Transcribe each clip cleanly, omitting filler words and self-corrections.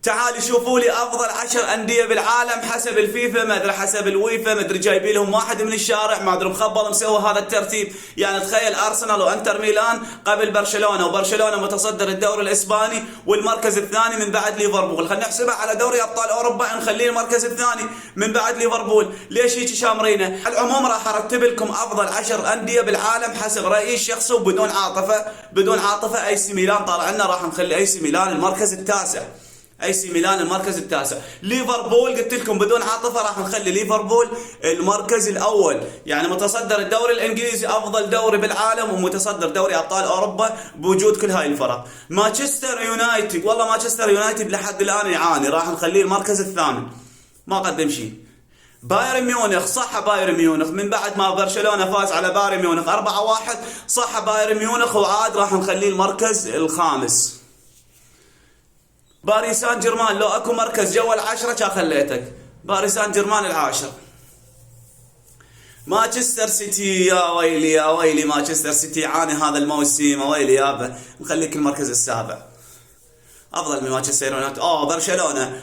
تعالوا شوفوا لي افضل 10 انديه بالعالم حسب الفيفا، ما ادري حسب الويفا، ما ادري جايبين لهم واحد من الشارع، ما ادري مخبل مسوي هذا الترتيب. يعني تخيل ارسنال وانتر ميلان قبل برشلونه، وبرشلونه متصدر الدوري الاسباني والمركز الثاني من بعد ليفربول. خلينا نحسبها على دوري ابطال اوروبا، نخليه المركز الثاني من بعد ليفربول. ليش هيك شامرينه؟ على العموم راح ارتب لكم افضل 10 انديه بالعالم حسب رايي الشخصي وبدون عاطفه، بدون عاطفه. اي سي ميلان طالع لنا، راح نخلي اي سي ميلان المركز التاسع. اي سي ميلان المركز التاسع. ليفربول قلت لكم بدون عاطفه راح نخلي ليفربول المركز الاول، يعني متصدر الدوري الانجليزي افضل دوري بالعالم ومتصدر دوري ابطال اوروبا بوجود كل هاي الفرق. مانشستر يونايتد، والله مانشستر يونايتد لحد الان يعاني، راح نخليه المركز الثامن، ما قدم شيء. بايرن ميونخ، صح بايرن ميونخ من بعد ما برشلونه فاز على بايرن ميونخ 4-1، صح بايرن ميونخ وعاد راح نخليه المركز الخامس. باريس سان جيرمان لو اكو مركز جوا العشرة كان خليتك، باريس سان جيرمان العاشر. مانشستر سيتي، يا ويلي يا ويلي مانشستر سيتي يعاني هذا الموسم، ويلي يابا، نخليك المركز السابع. افضل من مانشستر يونايتد.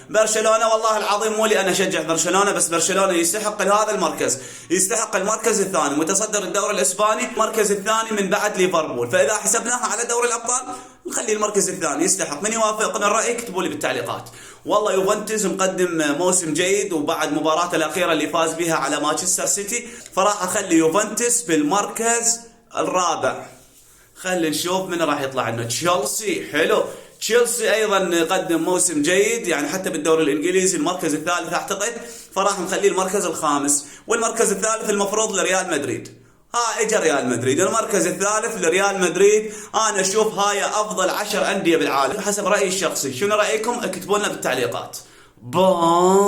برشلونه والله العظيم مو لي انا اشجع برشلونه، بس برشلونه يستحق هذا المركز، يستحق المركز الثاني، متصدر الدوري الاسباني، المركز الثاني من بعد ليفربول. فاذا حسبناها على دوري الابطال نخلي المركز الثاني، يستحق. من يوافقنا الراي اكتبوا لي بالتعليقات. والله يوفنتوس مقدم موسم جيد، وبعد مباراته الاخيره اللي فاز بها على مانشستر سيتي، فراح اخلي يوفنتوس بالمركز الرابع. خلينا نشوف من راح يطلع لنا. تشيلسي حلو، تشيلسي ايضا قدم موسم جيد، يعني حتى بالدوري الانجليزي المركز الثالث اعتقد، فراح نخليه المركز الخامس. والمركز الثالث المفروض لريال مدريد، اجى ريال مدريد المركز الثالث لريال مدريد. انا اشوف هاي افضل 10 انديه بالعالم حسب رايي الشخصي. شنو رايكم؟ اكتبوا لنا بالتعليقات. باي.